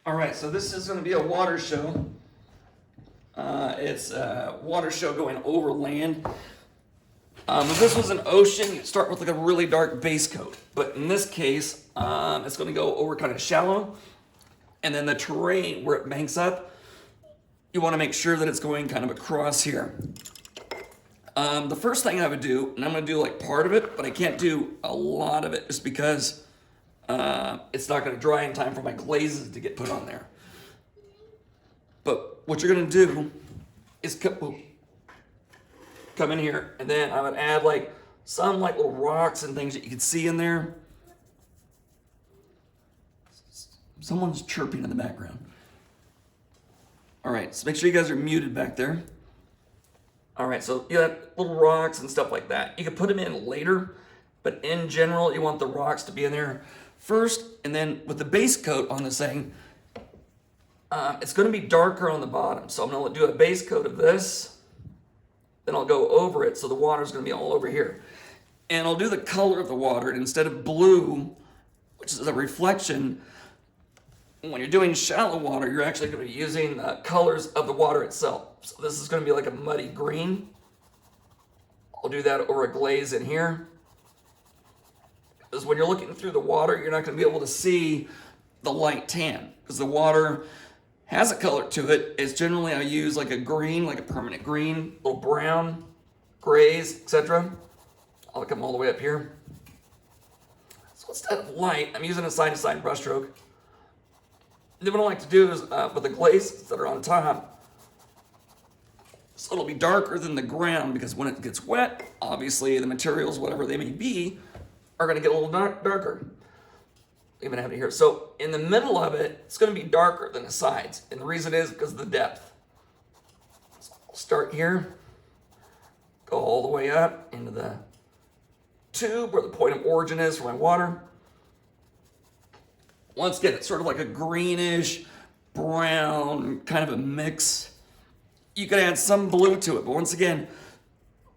All right, so this is going to be a water show. It's a water show going over land. If this was an ocean, you'd start with like a really dark base coat. But in this case, it's going to go over kind of shallow. And then the terrain where it banks up, you want to make sure that it's going kind of across here. The first thing I would do, and I'm going to do like part of it, but I can't do a lot of it just because it's not going to dry in time for my glazes to get put on there. But what you're going to do is come in here, and then I would add like some like little rocks and things that you can see in there. Someone's chirping in the background. All right, so make sure you guys are muted back there. All right, so you have little rocks and stuff like that. You can put them in later, but in general, you want the rocks to be in there first, and then with the base coat on this thing, it's going to be darker on the bottom. So I'm going to do a base coat of this, then I'll go over it, so the water is going to be all over here. And I'll do the color of the water, and instead of blue, which is a reflection, when you're doing shallow water, you're actually going to be using the colors of the water itself. So this is going to be like a muddy green. I'll do that over a glaze in here. Because when you're looking through the water, you're not going to be able to see the light tan. Because the water has a color to it. It's generally, I use like a green, like a permanent green, little brown, grays, etc. I'll come all the way up here. So instead of light, I'm using a side-to-side brush stroke. Then what I like to do is with the glazes that are on top, so it'll be darker than the ground, because when it gets wet, obviously the materials, whatever they may be, are going to get a little darker. Even have it here. So in the middle of it, it's going to be darker than the sides, and the reason is because of the depth. So I'll start here, go all the way up into the tube where the point of origin is for my water. Once again, it's sort of like a greenish, brown, kind of a mix. You could add some blue to it, but once again,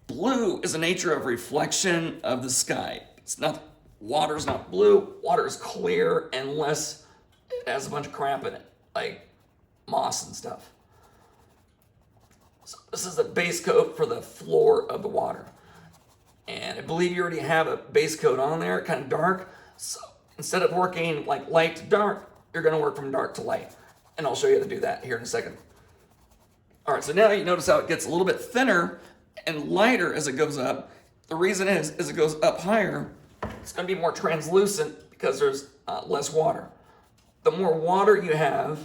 blue is the nature of reflection of the sky. It's not, water's not blue, water is clear unless it has a bunch of crap in it, like moss and stuff. So this is the base coat for the floor of the water. And I believe you already have a base coat on there, kind of dark. So instead of working like light to dark, you're going to work from dark to light. And I'll show you how to do that here in a second. All right, so now you notice how it gets a little bit thinner and lighter as it goes up. The reason is, as it goes up higher, it's going to be more translucent because there's less water. The more water you have,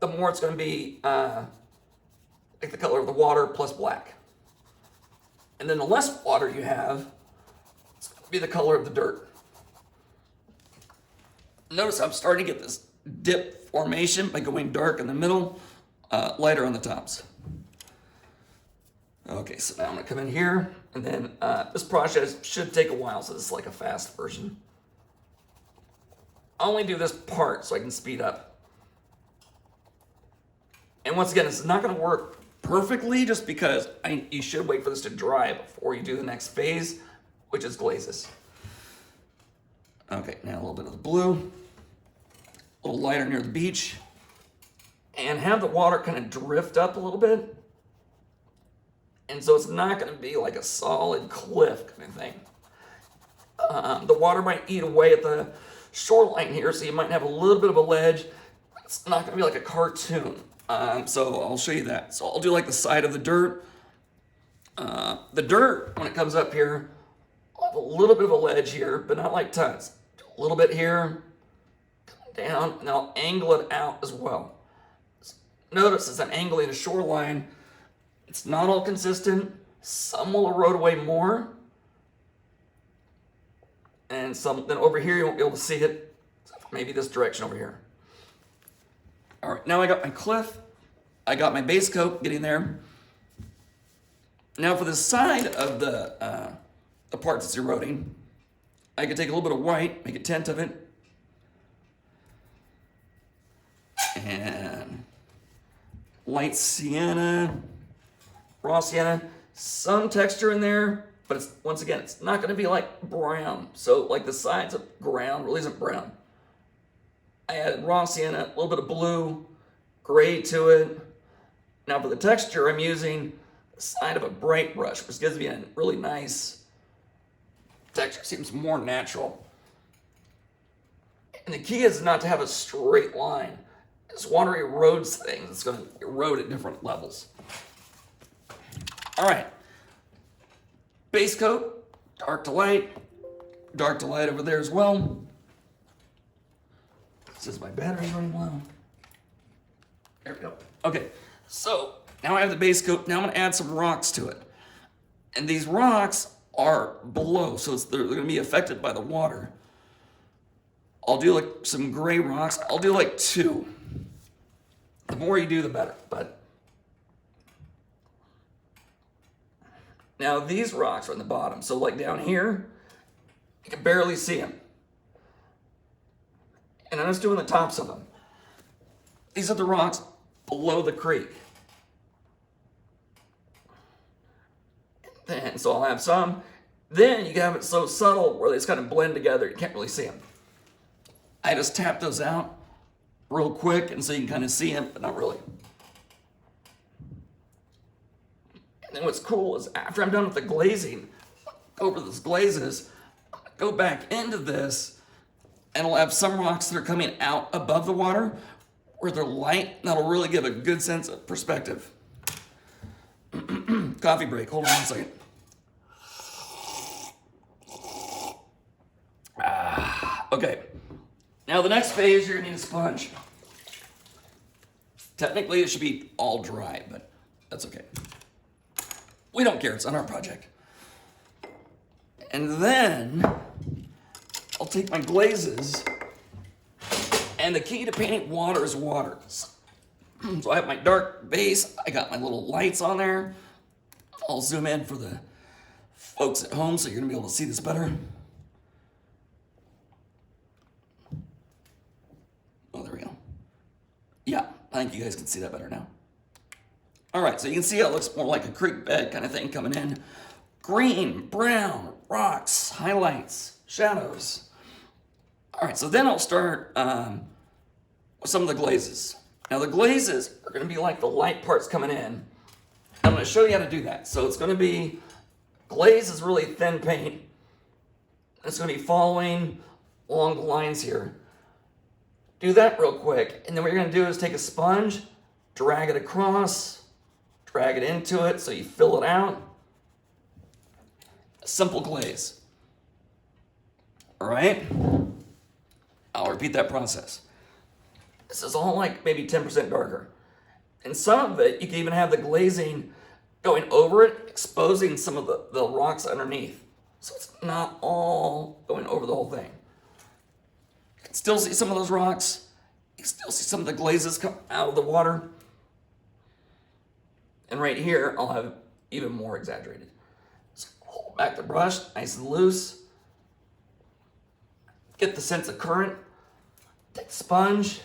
the more it's going to be like the color of the water plus black. And then the less water you have, it's going to be the color of the dirt. Notice I'm starting to get this dip formation by going dark in the middle, lighter on the tops. Okay, so now I'm going to come in here, and then this process should take a while, so this is like a fast version. I only do this part so I can speed up. And once again, this is not going to work perfectly just because you should wait for this to dry before you do the next phase, which is glazes. Okay, now a little bit of the blue. A little lighter near the beach, and have the water kind of drift up a little bit. And so it's not going to be like a solid cliff kind of thing. The water might eat away at the shoreline here, so you might have a little bit of a ledge. It's not going to be like a cartoon. So I'll show you that. So I'll do like the side of the dirt. The dirt, when it comes up here, I'll have a little bit of a ledge here, but not like tons. A little bit here, down, and then I'll angle it out as well. Notice as I'm angling the shoreline, it's not all consistent. Some will erode away more, and some, then over here you won't be able to see it. Maybe this direction over here. All right, now I got my cliff. I got my base coat getting there. Now for the side of the part that's eroding, I could take a little bit of white, make a tint of it, and light sienna, raw sienna, some texture in there, but it's, once again, it's not going to be like brown. So like the sides of ground really isn't brown. I added raw sienna, a little bit of blue, gray to it. Now for the texture, I'm using the side of a bright brush, which gives me a really nice texture. Seems more natural. And the key is not to have a straight line. As water erodes things, it's going to erode at different levels. All right. Base coat, dark to light over there as well. It says my battery's running low. There we go. Okay, so now I have the base coat. Now I'm going to add some rocks to it. And these rocks are below, so they're going to be affected by the water. I'll do like some gray rocks. I'll do like 2. The more you do, the better. But now these rocks are on the bottom. So like down here, you can barely see them. And I'm just doing the tops of them. These are the rocks below the creek. And so I'll have some. Then you can have it so subtle where they just kind of blend together. You can't really see them. I just tap those out real quick, and so you can kind of see them, but not really. And then what's cool is after I'm done with the glazing, over those glazes, go back into this, and I'll have some rocks that are coming out above the water where they're light, and that'll really give a good sense of perspective. Coffee break, hold on 1 second. Okay, now the next phase, you're gonna need a sponge. Technically, it should be all dry, but that's okay. We don't care, it's on our project. And then, I'll take my glazes, and the key to painting water is water. So I have my dark base, I got my little lights on there. I'll zoom in for the folks at home so you're gonna be able to see this better. Oh, there we go. Yeah, I think you guys can see that better now. All right, so you can see how it looks more like a creek bed kind of thing coming in. Green, brown, rocks, highlights, shadows. All right, so then I'll start with some of the glazes. Now the glazes are gonna be like the light parts coming in. I'm gonna show you how to do that. So it's gonna be, glaze is really thin paint. It's gonna be following along the lines here. Do that real quick, and then what you're gonna do is take a sponge, drag it across, drag it into it so you fill it out. A simple glaze. All right? I'll repeat that process. This is all like maybe 10% darker. And some of it, you can even have the glazing going over it, exposing some of the rocks underneath. So it's not all going over the whole thing. You can still see some of those rocks. You can still see some of the glazes come out of the water. And right here, I'll have even more exaggerated. So hold back the brush, nice and loose. Get the sense of current. Take the sponge,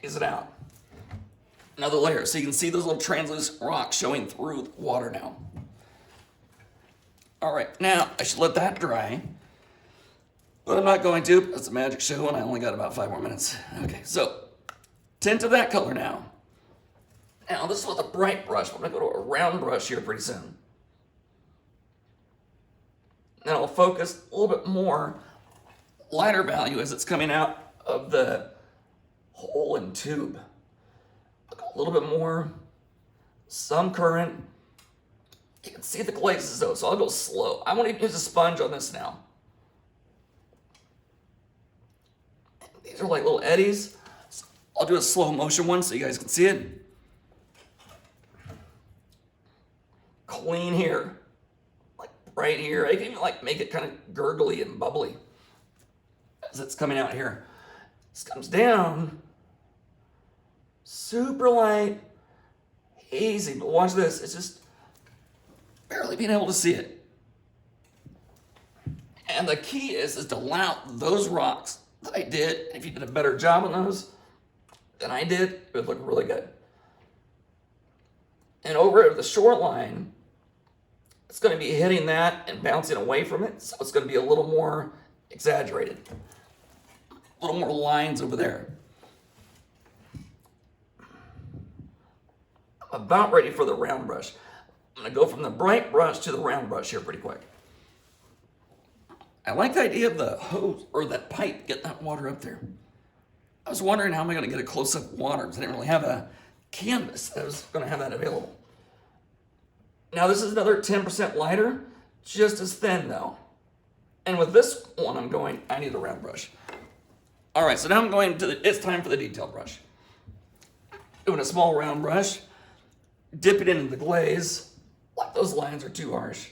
ease it out. Another layer, so you can see those little translucent rocks showing through the water now. All right, now I should let that dry, but I'm not going to. It's a magic show and I only got about 5 more minutes. Okay, so tint of that color now. Now this is with a bright brush. I'm gonna go to a round brush here pretty soon. Then I'll focus a little bit more lighter value as it's coming out of the hole and tube. A little bit more, some current. You can see the glazes though, so I'll go slow. I won't even use a sponge on this now. These are like little eddies. So I'll do a slow motion one so you guys can see it. Clean here, like right here. I can even like make it kind of gurgly and bubbly as it's coming out here. This comes down. Super light, hazy, but watch this, it's just barely being able to see it. And the key is to allow those rocks that I did, if you did a better job on those than I did, it would look really good. And over at the shoreline, it's gonna be hitting that and bouncing away from it, so it's gonna be a little more exaggerated. a little more lines over there. I'm about ready for the round brush. I'm gonna go from the bright brush to the round brush here pretty quick. I like the idea of the hose or that pipe getting that water up there. I was wondering how am I gonna get a close-up water because I didn't really have a canvas that was gonna have that available. Now this is another 10% lighter, just as thin though. And with this one I need a round brush. All right, so now I'm going to it's time for the detail brush. Doing a small round brush, dip it into the glaze, like those lines are too harsh.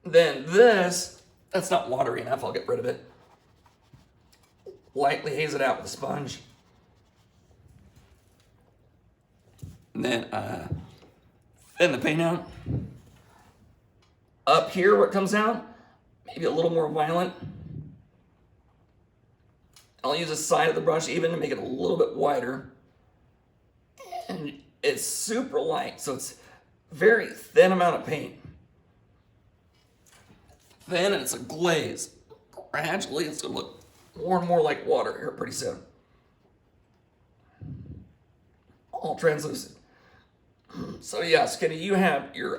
Then that's not watery enough, I'll get rid of it. Lightly haze it out with a sponge. And then thin the paint out. Up here where it comes out, maybe a little more violent. I'll use the side of the brush even to make it a little bit wider. And it's super light, so it's very thin amount of paint. Thin and it's a glaze. Gradually it's gonna look more and more like water here pretty soon. All translucent. So yes, Kenny, you have your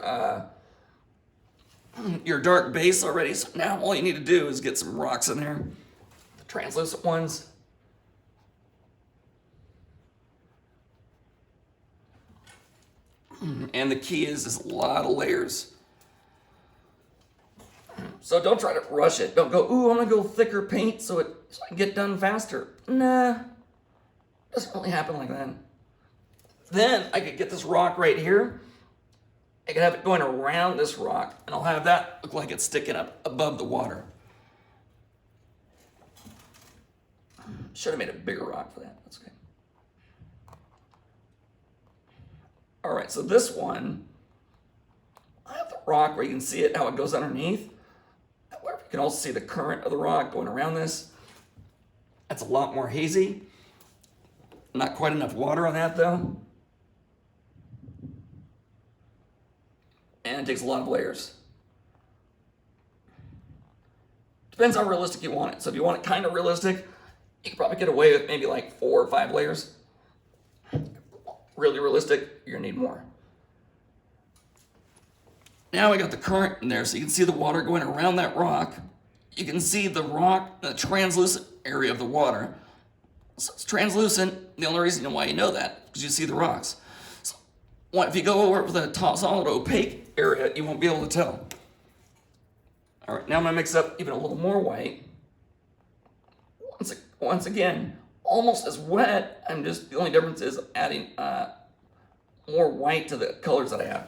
dark base already, so now all you need to do is get some rocks in there. The translucent ones. And the key is a lot of layers. So don't try to rush it. Don't go, ooh, I'm gonna go thicker paint so I can get done faster. Nah, doesn't really happen like that. Then I could get this rock right here. I could have it going around this rock, and I'll have that look like it's sticking up above the water. Should have made a bigger rock for that. That's okay. All right, so this one, I have the rock where you can see it, how it goes underneath. However, you can also see the current of the rock going around this. That's a lot more hazy. Not quite enough water on that though. And it takes a lot of layers. Depends how realistic you want it. So if you want it kind of realistic, you can probably get away with maybe like 4 or 5 layers. Really realistic, you're gonna need more. Now I got the current in there so you can see the water going around that rock. You can see the rock, the translucent area of the water. So it's translucent. The only reason why you know that is because you see the rocks. So if you go over with a solid opaque area, you won't be able to tell. All right, now I'm gonna mix up even a little more white. Once again, almost as wet. The only difference is adding more white to the colors that I have.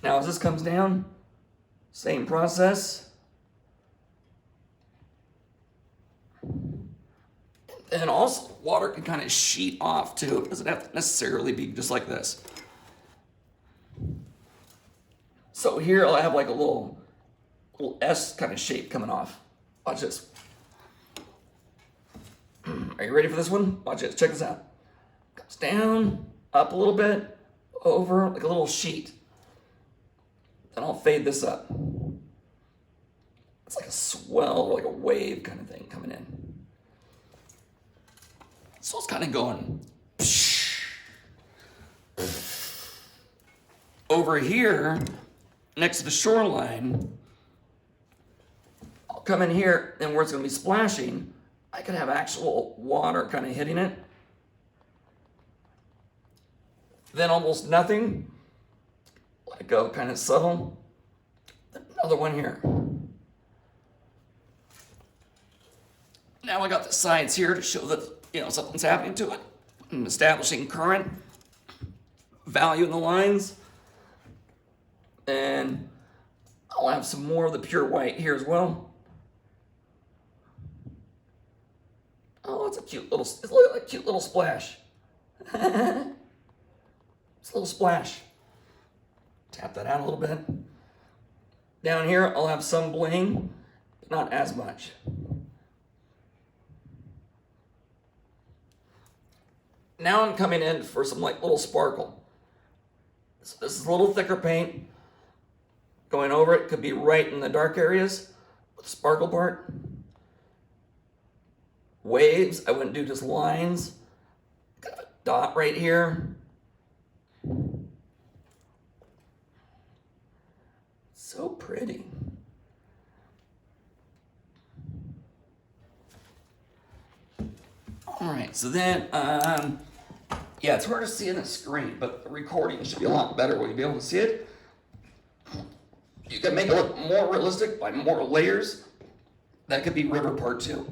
Now as this comes down, same process. And also water can kind of sheet off too. It doesn't have to necessarily be just like this. So here I'll have like a little S kind of shape coming off. Watch this. Are you ready for this one? Watch this, check this out. Comes down, up a little bit, over like a little sheet. Then I'll fade this up. It's like a swell, or like a wave kind of thing coming in. So it's kind of going over here next to the shoreline. I'll come in here, and where it's going to be splashing, I could have actual water kind of hitting it. Then almost nothing. Let it go, kind of subtle. Another one here. Now I got the sides here to show that something's happening to it. I'm establishing current, value in the lines, and I'll have some more of the pure white here as well. Oh, it's a cute little splash. It's a little splash. Tap that out a little bit. Down here, I'll have some bling, but not as much. Now I'm coming in for some like little sparkle. So this is a little thicker paint. Going over it could be right in the dark areas. sparkle part. Waves, I wouldn't do just lines. Got a dot right here. So pretty. All right, so then, yeah, it's hard to see on the screen, but the recording should be a lot better where you'll be able to see it. You can make it look more realistic by more layers. That could be river part 2.